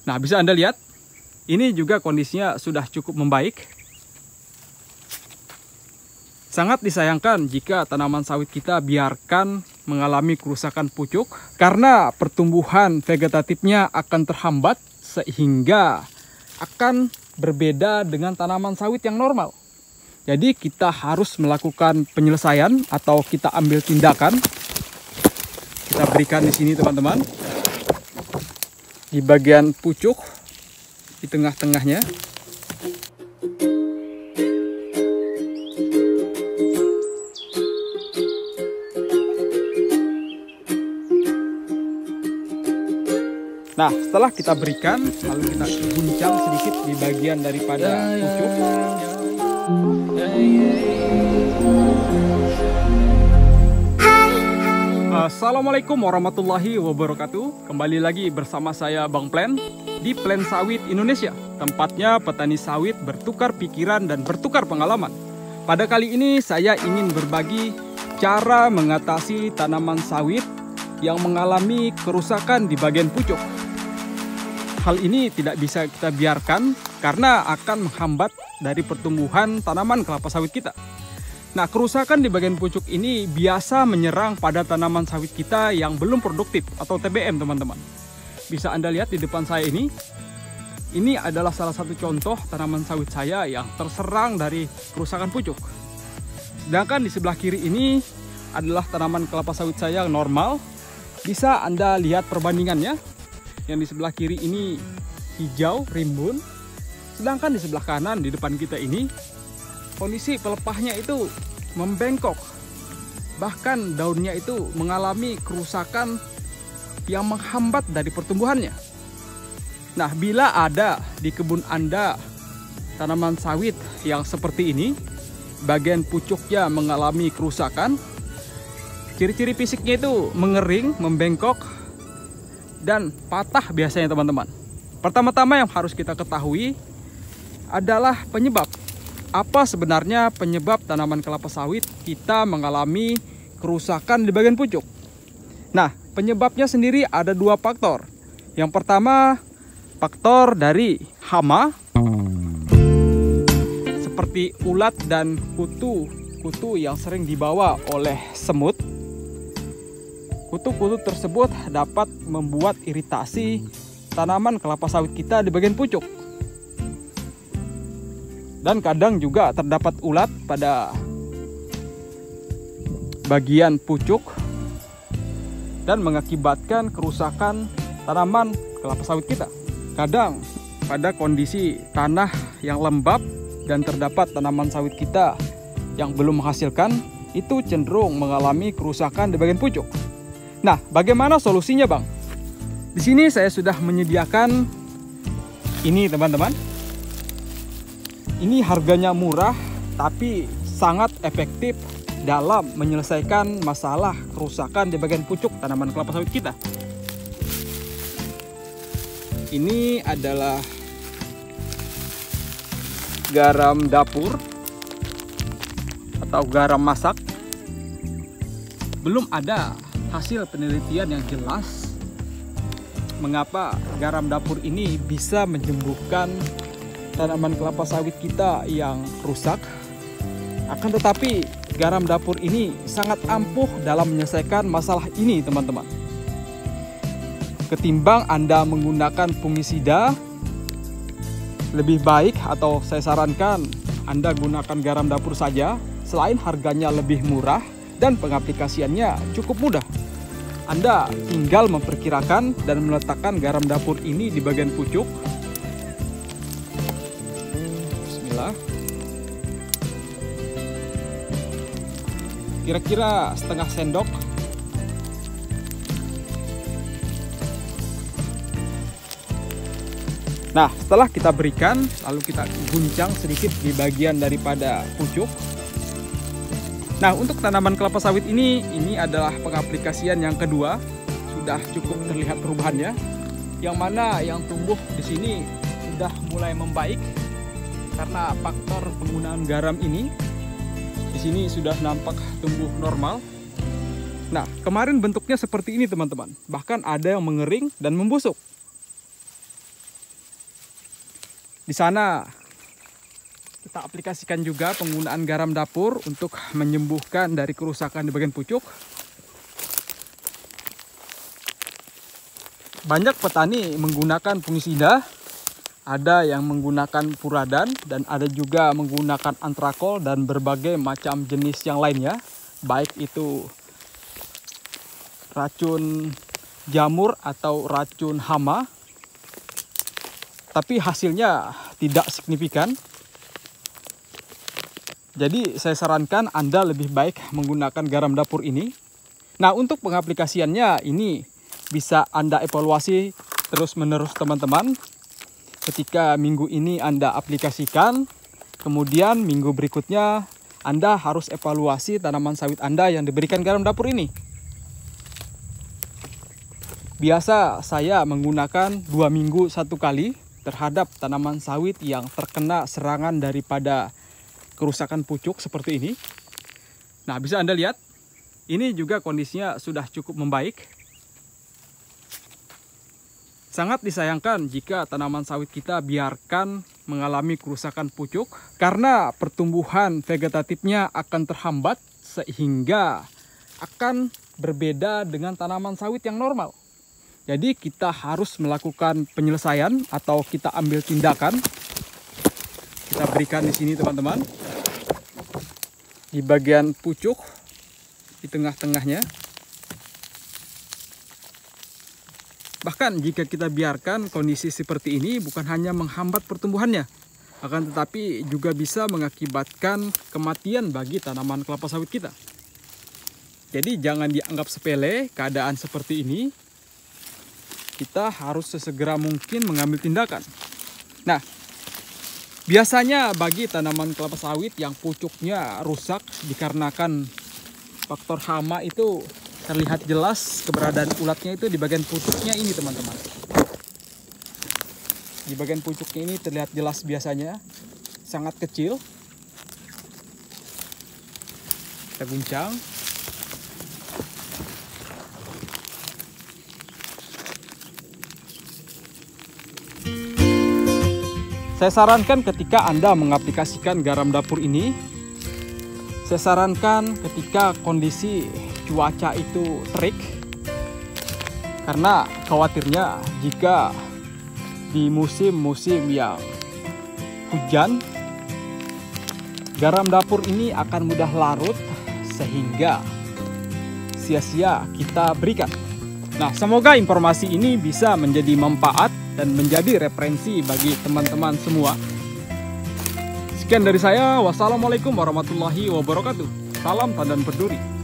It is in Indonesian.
Nah, bisa Anda lihat, ini juga kondisinya sudah cukup membaik. Sangat disayangkan jika tanaman sawit kita biarkan mengalami kerusakan pucuk, karena pertumbuhan vegetatifnya akan terhambat sehingga akan berbeda dengan tanaman sawit yang normal. Jadi kita harus melakukan penyelesaian atau kita ambil tindakan. Kita berikan di sini teman-teman. Di bagian pucuk, di tengah-tengahnya. Nah, setelah kita berikan, lalu kita guncang sedikit di bagian daripada pucuk. Assalamualaikum warahmatullahi wabarakatuh. Kembali lagi bersama saya Bang Plan di Plan Sawit Indonesia. Tempatnya petani sawit bertukar pikiran dan bertukar pengalaman. Pada kali ini saya ingin berbagi cara mengatasi tanaman sawit yang mengalami kerusakan di bagian pucuk. Hal ini tidak bisa kita biarkan karena akan menghambat dari pertumbuhan tanaman kelapa sawit kita. Nah, kerusakan di bagian pucuk ini biasa menyerang pada tanaman sawit kita yang belum produktif atau TBM, teman-teman. Bisa Anda lihat di depan saya ini. Ini adalah salah satu contoh tanaman sawit saya yang terserang dari kerusakan pucuk. Sedangkan di sebelah kiri ini adalah tanaman kelapa sawit saya yang normal. Bisa Anda lihat perbandingannya. Yang di sebelah kiri ini hijau, rimbun. Sedangkan di sebelah kanan, di depan kita ini, kondisi pelepahnya itu membengkok. Bahkan daunnya itu mengalami kerusakan yang menghambat dari pertumbuhannya. Nah, bila ada di kebun Anda tanaman sawit yang seperti ini, bagian pucuknya mengalami kerusakan, ciri-ciri fisiknya itu mengering, membengkok, dan patah biasanya, teman-teman. Pertama-tama yang harus kita ketahui adalah penyebab. Apa sebenarnya penyebab tanaman kelapa sawit kita mengalami kerusakan di bagian pucuk? Nah, penyebabnya sendiri ada dua faktor. Yang pertama, faktor dari hama, seperti ulat dan kutu yang sering dibawa oleh semut. Kutu-kutu tersebut dapat membuat iritasi tanaman kelapa sawit kita di bagian pucuk. Dan kadang juga terdapat ulat pada bagian pucuk dan mengakibatkan kerusakan tanaman kelapa sawit kita. Kadang pada kondisi tanah yang lembab dan terdapat tanaman sawit kita yang belum menghasilkan, itu cenderung mengalami kerusakan di bagian pucuk. Nah, bagaimana solusinya, Bang? Di sini saya sudah menyediakan ini, teman-teman. Ini harganya murah, tapi sangat efektif dalam menyelesaikan masalah kerusakan di bagian pucuk tanaman kelapa sawit kita. Ini adalah garam dapur atau garam masak. Belum ada hasil penelitian yang jelas mengapa garam dapur ini bisa menyembuhkan tanaman kelapa sawit kita yang rusak. Akan tetapi garam dapur ini sangat ampuh dalam menyelesaikan masalah ini, teman-teman. Ketimbang Anda menggunakan fungisida, lebih baik atau saya sarankan Anda gunakan garam dapur saja. Selain harganya lebih murah dan pengaplikasiannya cukup mudah. Anda tinggal memperkirakan dan meletakkan garam dapur ini di bagian pucuk. Bismillah. Kira-kira setengah sendok. Nah, setelah kita berikan, lalu kita guncang sedikit di bagian daripada pucuk. Nah, untuk tanaman kelapa sawit ini adalah pengaplikasian yang kedua. Sudah cukup terlihat perubahannya. Yang mana yang tumbuh di sini sudah mulai membaik karena faktor penggunaan garam ini. Di sini sudah nampak tumbuh normal. Nah, kemarin bentuknya seperti ini, teman-teman. Bahkan ada yang mengering dan membusuk. Di sana kita aplikasikan juga penggunaan garam dapur untuk menyembuhkan dari kerusakan di bagian pucuk. Banyak petani menggunakan fungisida, ada yang menggunakan puradan, dan ada juga menggunakan antrakol dan berbagai macam jenis yang lainnya. Baik itu racun jamur atau racun hama. Tapi hasilnya tidak signifikan. Jadi saya sarankan Anda lebih baik menggunakan garam dapur ini. Nah, untuk pengaplikasiannya ini bisa Anda evaluasi terus-menerus teman-teman. Ketika minggu ini Anda aplikasikan, kemudian minggu berikutnya Anda harus evaluasi tanaman sawit Anda yang diberikan garam dapur ini. Biasa saya menggunakan 2 minggu 1 kali terhadap tanaman sawit yang terkena serangan daripada kerusakan pucuk seperti ini. Nah, bisa Anda lihat, ini juga kondisinya sudah cukup membaik. Sangat disayangkan jika tanaman sawit kita biarkan mengalami kerusakan pucuk karena pertumbuhan vegetatifnya akan terhambat sehingga akan berbeda dengan tanaman sawit yang normal. Jadi kita harus melakukan penyelesaian atau kita ambil tindakan. Kita berikan di sini teman-teman. Di bagian pucuk, di tengah-tengahnya. Bahkan jika kita biarkan kondisi seperti ini bukan hanya menghambat pertumbuhannya, akan tetapi juga bisa mengakibatkan kematian bagi tanaman kelapa sawit kita. Jadi jangan dianggap sepele keadaan seperti ini. Kita harus sesegera mungkin mengambil tindakan. Nah, biasanya bagi tanaman kelapa sawit yang pucuknya rusak dikarenakan faktor hama itu terlihat jelas keberadaan ulatnya itu di bagian pucuknya ini teman-teman. Di bagian pucuknya ini terlihat jelas biasanya, sangat kecil. Kita guncang. Saya sarankan ketika Anda mengaplikasikan garam dapur ini, saya sarankan ketika kondisi cuaca itu terik, karena khawatirnya jika di musim-musim yang hujan, garam dapur ini akan mudah larut sehingga sia-sia kita berikan. Nah, semoga informasi ini bisa menjadi manfaat dan menjadi referensi bagi teman-teman semua. Sekian dari saya. Wassalamualaikum warahmatullahi wabarakatuh. Salam tandan berduri.